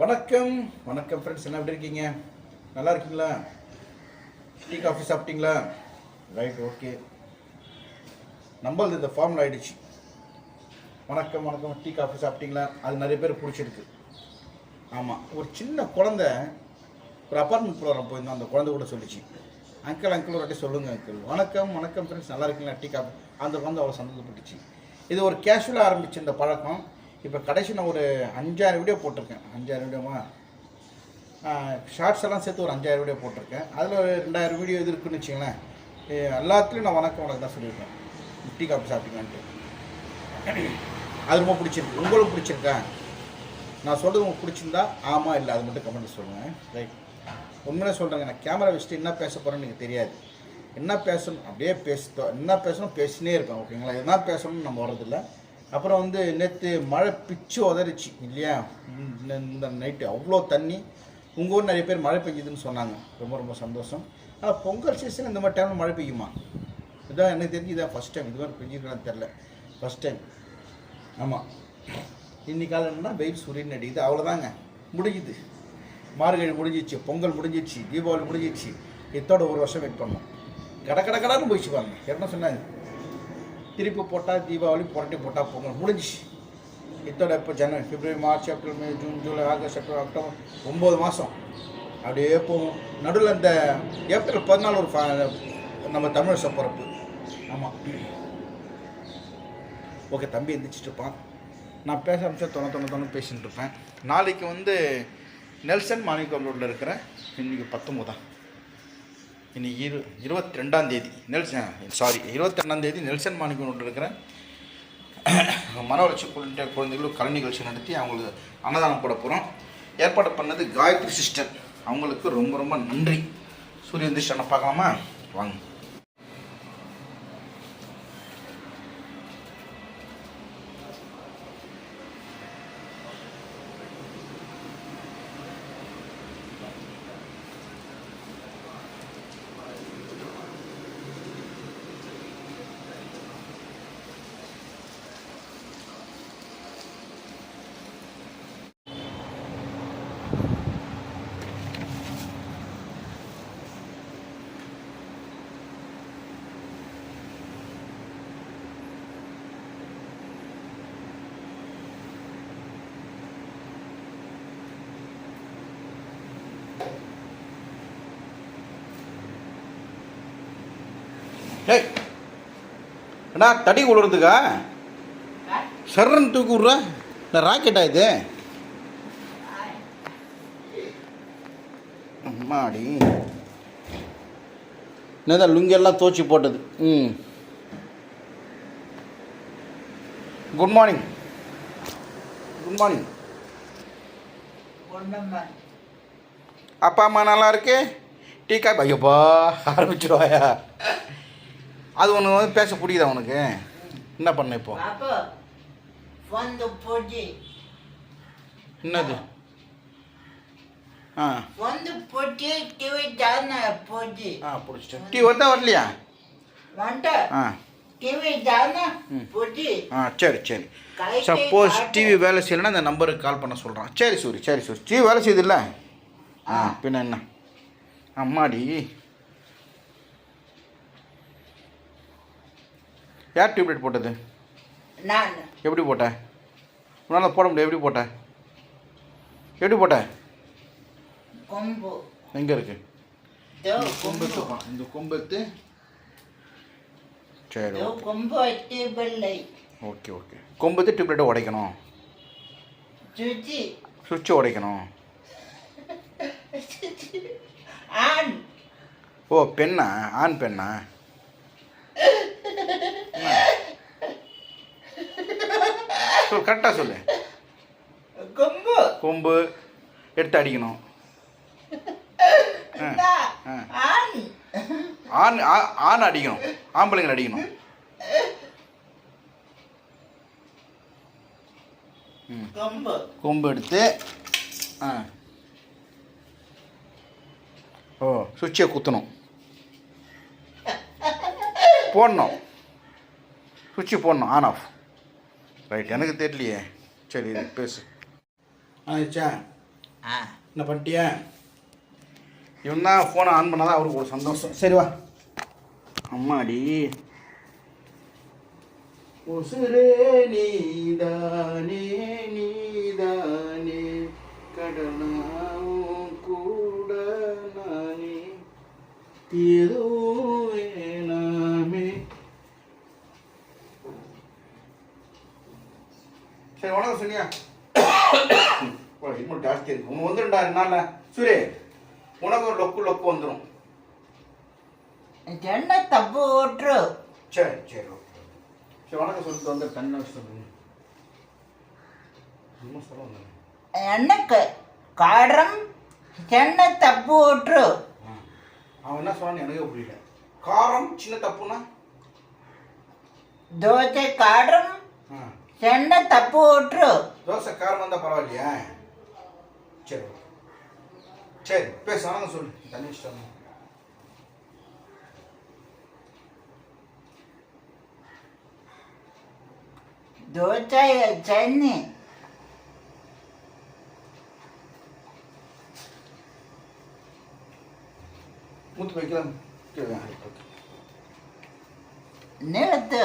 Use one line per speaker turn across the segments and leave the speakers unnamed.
வணக்கம் வணக்கம் ஃப்ரெண்ட்ஸ், என்ன எப்படி இருக்கீங்க? நல்லா இருக்கீங்களா? டீ காஃபி சாப்பிட்டீங்களா? Right, okay. நம்மளது இந்த ஃபார்மில் ஆகிடுச்சு. வணக்கம் வணக்கம், டீ காஃபி சாப்பிட்டீங்களா? அது நிறைய பேர் பிடிச்சிருக்கு. ஆமாம், ஒரு சின்ன குழந்தை ஒரு அப்பார்ட்மெண்ட் ப்ரோக்ராம் போயிருந்தோம். அந்த குழந்தை கூட சொல்லிச்சு, அங்கிள் அங்கிள் ஒரு வாட்டி சொல்லுங்கள் அங்கிள். வணக்கம் வணக்கம் ஃப்ரெண்ட்ஸ், நல்லா இருக்கீங்களா? Tea coffee. அந்த குழந்தை அவ்வளோ சந்தோஷப்பட்டுச்சு. இது ஒரு கேஷுவலாக ஆரம்பிச்சு இந்த பழக்கம். இப்போ கடைசி நான் ஒரு 5000 வீடியோ போட்டிருக்கேன். 5000 வீடியோமா, ஷார்ட்ஸ் எல்லாம் சேர்த்து ஒரு 5000 வீடியோ போட்டிருக்கேன். அதில் ஒரு 2000 வீடியோ இது இருக்குன்னு வச்சுங்களேன். எல்லாத்துலேயும் நான் வணக்கம் வணக்கம் தான் சொல்லியிருக்கேன். டீ காஃபி சாப்பிட்டீங்கன்ட்டு. அது ரொம்ப பிடிச்சிருக்கு. உங்களுக்கு பிடிச்சிருக்கா? நான் சொல்கிறது உங்களுக்கு பிடிச்சிருந்தா ஆமாம் இல்லை அது மட்டும் கமெண்ட் சொல்லுங்கள். ரைட், உண்மையாக சொல்கிறேங்க. நான் கேமரா வச்சுட்டு என்ன பேச போகிறேன்னு எனக்கு தெரியாது. என்ன பேசணும் அப்படியே என்ன பேசணும் பேசினே இருக்கேன். ஓகேங்களா? என்ன பேசணும்னு நம்ம வர்றதில்லை. அப்புறம் நேற்று மழை பிச்சு உதறிச்சு இல்லையா? இந்த நைட்டு அவ்வளோ தண்ணி. உங்கள் ஊர் நிறைய பேர் மழை பெஞ்சுதுன்னு சொன்னாங்க. ரொம்ப ரொம்ப சந்தோஷம். ஆனால் பொங்கல் சீசன் இந்த மாதிரி டைமில் மழை பெய்யுமா? இதுதான் எனக்கு தெரிஞ்சு இதான் ஃபஸ்ட் டைம். இது மாதிரி பெஞ்சிருக்கான்னு தெரில, ஃபஸ்ட் டைம். ஆமாம், இன்னைக்கு காலம் என்னன்னா வெயில் சூரியன் அடிக்குது, அவ்வளோதாங்க, முடிஞ்சுது. மார்கழி முடிஞ்சிச்சு, பொங்கல் முடிஞ்சிச்சு, தீபாவளி முடிஞ்சிச்சு. இதோட ஒரு வருஷம் வெயிட் பண்ணோம். கடைன்னு போயிடுச்சு பாருங்க. என்ன சொன்னாங்க, திருப்பி போட்டால் தீபாவளி, புரட்டி போட்டால் பொங்கல், முடிஞ்சிச்சு. இதோட இப்போ ஜனவரி, பிப்ரவரி, மார்ச், ஏப்ரல், மே, ஜூன், ஜூலை, ஆகஸ்ட், செப்டம்பர், அக்டோபர், 9 மாதம் அப்படியே போகும். நடுவில் இந்த ஏப்ரல் 14 ஒரு நம்ம தமிழ் பிறப்பு. ஆமாம், ஓகே. தம்பி எந்திரிச்சிட்டு இருப்பான். நான் பேச ஆரம்பிச்சா தொண்ணு பேசிகிட்டு இருப்பேன். நாளைக்கு நெல்சன் மாணிக்கம் ரோட்டில் இருக்கிற, இன்றைக்கி 19 இன்னைக்கு 22ஆம் தேதி 22ஆம் தேதி நெல்சன் மாணிக்கம் ரோட்டில் இருக்கிற மன வளர்ச்சி குழந்தைகளும் கலை நிகழ்ச்சி நடத்தி அவங்களுக்கு அன்னதானம் போட போகிறோம். ஏற்பாடு பண்ணது காயத்ரி சிஸ்டர். அவங்களுக்கு ரொம்ப ரொம்ப நன்றி. சூரியன் திஷ்டனை பார்க்கலாமா? வாங்க. ஏய் அண்ணா, தடி விழுறதுக்கா? சர்றன்னு தூக்கி விட்ற. நான் ராக்கெட்டா இது? அம்மாடி, என்னதான் லுங்கெல்லாம் தோச்சி போட்டது. Good morning. Good morning. அப்பா அம்மா நல்லா இருக்கு? Tea coffee? ஐயோப்பா, ஆரம்பிச்சிடுவாயா? அது ஒன்று பேச பிடிக்குதா உனக்கு? என்ன பண்ண இப்போ? என்னது? பிடிச்சிட்டேன். டீ வந்தா வரலையா? சரி சரி. சப்போஸ் டிவி வேலை செய்யலைன்னா அந்த நம்பருக்கு கால் பண்ண சொல்கிறான். சரி சூரி, சரி சூரி. டிவி வேலை செய்யுதுல்ல? பின்ன என்ன? அம்மாடி, யார் டியூப்லைட் போட்டது? எப்படி போட்ட? உன்னால் போட முடியாது. எப்படி போட்ட? எப்படி போட்ட? எங்கே இருக்கு? இந்த கொம்பு எடுத்து. சரி, ஓகே ஓகே. கொம்பு எடுத்து டியூப்லைட்டை உடைக்கணும். சுவிட்சை உடைக்கணும். ஓ, பெண்ணா? ஆண் பெண்ணா? சொல், கரெக்டாக சொல்லு. கொம்பு எடுத்து அடிக்கணும். ஆண் அடிக்கணும், ஆம்பளைங்களை அடிக்கணும். கொம்பு எடுத்து சுவிட்சை குத்தணும், போடணும். சுவிட்சு போடணும், ஆன் ஆஃப். ரைட், எனக்கு தெரியலையே. சரி, பேசு. ஆயிடுச்சா? என்ன பண்ணிட்டியா? இவன் தான் ஃபோனை ஆன் பண்ணாதான் அவருக்கு ஒரு சந்தோஷம். சரி வா. அம்மாடி உசுரே நீதானே நீதானே கடனாவும் கூட நானே ஏதோ வேணாமே. சரி வணக்கம் சொன்னியா? இன்னும் ஜாஸ்தி இருக்கு. உனக்கு வந்துடும்டா என்னால சூரிய, உனக்கு ஒரு லொக்கு வந்துடும்.
என்ன தப்பு ஓட்டுரு?
சரி சரி ஓகே. சரி வணக்கம் சொல்லிட்டு வந்து தண்ணி சொல்லுங்க. இன்னும் சொல்லுங்க.
எனக்கு காரம் சின்ன தப்பு ஓட்டுரு.
அவன் என்ன சொன்னான்னு எனக்கே புரியல. காரம் சின்ன தப்புனா
தோசை காரம் சின்ன தப்பு ஓட்டுரு.
தோசை காரம் வந்தால் பரவாயில்லையா? சரி சரி பேச வணக்கம் சொல்லு. தண்ணி வச்சுட்டு
தோசை சட்னி
மூத்து வைக்கலாம்.
நிறுத்து.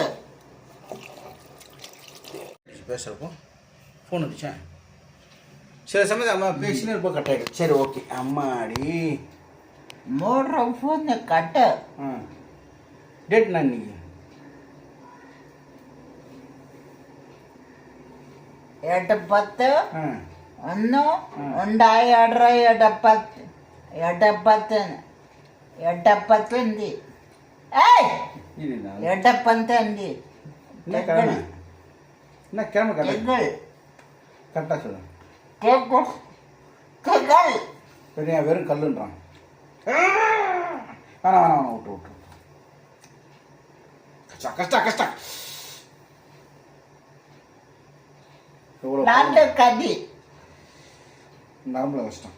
பேசுகிறப்போ ஃபோன் வந்துச்சேன். சில சமயத்தில் அம்மா பேசினே இருப்போம் கட் ஆகிடும். சரி ஓகே. அம்மாடி
மூடுற ஃபோன் கட்டு.
டேட் நான் இன்னைக்கு
8/10 1 8/10 8/10 ஏய் 8/10
என்ன கிழமை? என்ன கிழமை கரெக்டாக சொல்லு. சரியா? வெறும் கல்லுன்றான். வேணாம் விட்டு கஷ்டம்
கதி
நரம்புல கஷ்டம்.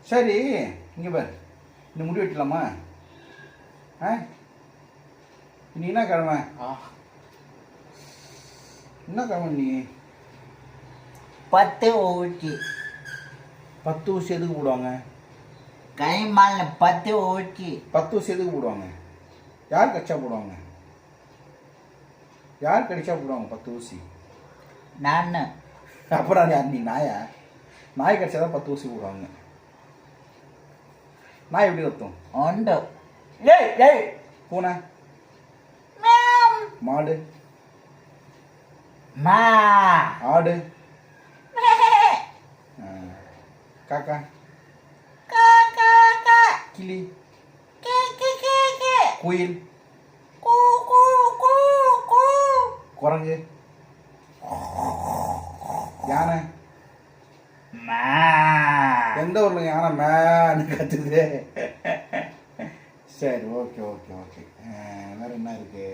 சரி இங்கே பாரு, இந்த முடி வெட்டலாமா? இன்னைக்கு என்ன கிழமை? என்ன கிழமை நீ?
10 ஊசி.
10 ஊசி எதுக்கு போடுவாங்க?
கை மால 10 ஊசி.
10 ஊசி எதுக்கு போடுவாங்க? யார் கடிச்சா போடுவாங்க? யார் கடிச்சா போடுவாங்க 10 ஊசி?
நான்.
அப்புறம் நீ நாயா? நாய் கடிச்சா தான் 10 ஊசி போடுவாங்க. நாய் எப்படி கத்தும்?
உண்டு. ஏய்
பூனை, மாடு, ஆடு, காக்கா, கிளி, குயில், குரங்கு, யானை. எந்த ஊர்ல யானை மேன்னு கத்துது? சரி ஓகே வேற என்ன இருக்கு?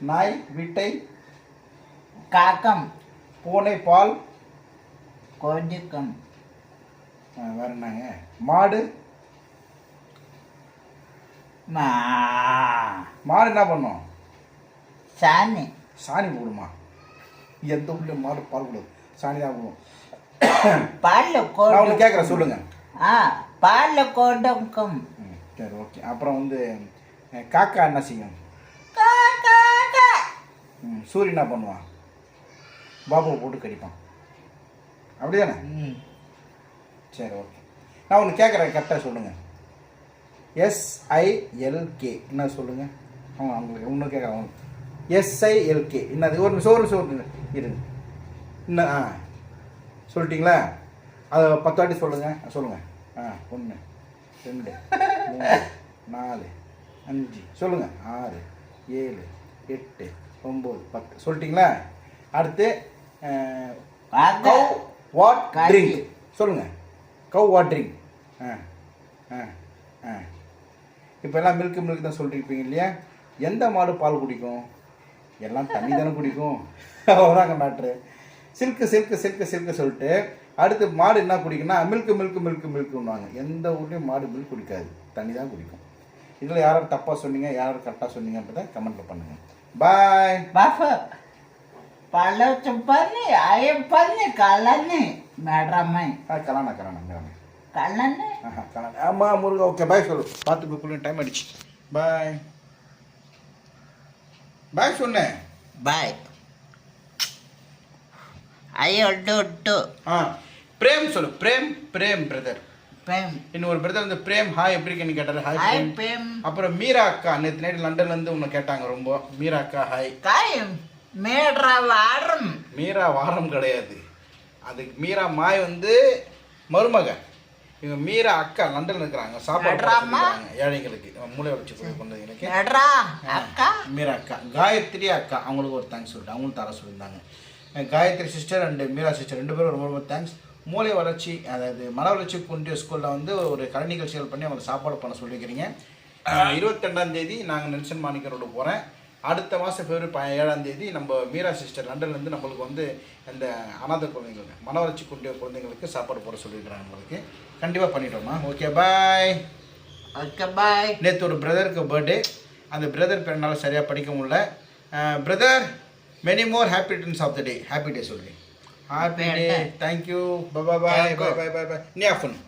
நாய் வீட்டை,
காக்கம்,
பூனை பால்
கொடிக்கும்.
வேற என்னங்க? மாடு, மாடு என்ன பண்ணும்? சாணி போடுமா? எந்த ஊர்ல மாடு பால் போடுது? சாணி தான் போடும்.
பால்
கேட்குறேன் சொல்லுங்க.
பால் கொடுக்கும்.
சரி ஓகே. அப்புறம் வந்து காக்கா என்ன செய்யும்? சூரியன் என்ன பண்ணுவான்? பாபுவை போட்டு கடிப்பான். அப்படிதானே? சரி ஓகே. நான் ஒன்று கேட்குறேன், கரெக்டாக சொல்லுங்கள். SILK என்ன சொல்லுங்க? அவங்களுக்கு ஒன்று கேட்குறேன். SILK என்னது? ஒரு நிமிஷம் இருங்க. இன்னும் சொல்லிட்டீங்களா? அதை 10 வாட்டி சொல்லுங்கள். 1 2 3 4 5 சொல்லுங்கள். 6 7 8 9 10 சொல்லிட்டீங்களா? அடுத்து கவ் வாட் ட்ரிங்க் சொல்லுங்கள். கவ் வாட் ட்ரிங்க். இப்போ எல்லாம் மில்க் தான் சொல்லியிருப்பீங்க இல்லையா? எந்த மாடு பால் குடிக்கும்? எல்லாம் தண்ணி தானே குடிக்கும். அவ்வளோதாங்க மேட்ரு. சில்க்கு சொல்லிட்டு அடுத்து மாடு என்ன குடிக்குன்னா மில்க்குன்னுவாங்க. எந்த ஊர்லேயும் மாடு மில்க் குடிக்காது, தண்ணி தான் குடிக்கும். இதில் யாரும் தப்பாக சொன்னீங்க, யாரும் கரெக்டாக சொன்னீங்கன்றதை கமெண்ட்டில் பண்ணுங்கள். பாய்.
పళ్ళొచ్చు పని అయ్యం పని కళ్ళని మేడమ్మాయి
கலாண்ணா கலாண்ணா
కళ్ళని
கலாண்ணா ஆமாம் முருகா ஓகே பாய் சொல்லு பார்த்து போய் டைம் ஆயிடுச்சு பாய் பாய் சொன்னேன்
బాయ్ అయ్యి ఒడ్డు ఒడ్డు
பிரேம் சொல்லு பிரேம் பிரேம் பிரதர்
ప్రేమ్
இன்னொரு பிரதர் வந்து பிரேம் ஹாய் எப்படி இருக்கேன்னு கேட்டாரு ஹாய்
హాయ్
பிரேம்
ప్రేమ్
அப்புறம் மீரா அக்கா நேற்று நைட்டு லண்டன்ல இருந்து உன்னை கேட்டாங்க ரொம்ப மீரா அக்கா ஹாய்
కాయ మేడ్రా వారం
மீரா வாரம் கிடையாது அதுக்கு மீரா மாய் வந்து மருமக இவங்க மீரா அக்கா லண்டன்ல இருக்கிறாங்க சாப்பாடு
நடுறாம்மா?
போட்டுருக்காங்க ஏழைங்களுக்கு மூளை வச்சு கொண்டவங்களுக்கு
మేడ్రా అక్క
மீரா அக்கா காயத்ரி அக்கா அவங்களுக்கு ஒரு தேங்க்ஸ் சொல்லிட்டு அவங்களும் தர சொல்லியிருந்தாங்க Gayathri sister and Meera sister 2 பேரும் ரொம்ப ரொம்ப தேங்க்ஸ் மூளை வளர்ச்சி அதாவது மன வளர்ச்சி குன்றிய ஸ்கூலில் வந்து ஒரு கலை நிகழ்ச்சிகள் பண்ணி அவங்க சாப்பாடு பண்ண சொல்லியிருக்கிறீங்க 22ஆம் தேதி நாங்கள் நெல்சன் மாணிக்க ரோடு போகிறேன் அடுத்த மாதம் பிப்ரவரி 7ஆம் தேதி நம்ம மீரா சிஸ்டர் லண்டன்லேருந்து நம்மளுக்கு வந்து இந்த அனாதை குழந்தைங்களுக்கு மன வளர்ச்சி குன்றிய குழந்தைங்களுக்கு சாப்பாடு போட சொல்லியிருக்கிறாங்க நம்மளுக்கு கண்டிப்பாக பண்ணிட்டோம்மா ஓகே பாய்
ఓకే బాయ్
நேற்று ஒரு பிரதருக்கு பர்த்டே அந்த பிரதர் பேரனால சரியாக படிக்க முடியல brother many more happy returns of the day happy day சொல்லுங்கள் ஹாப்பி டே தேங்க்யூ பாய் பாய் பாய் பாய் பாய் பாய் நீ ஆஃப் பண்ணு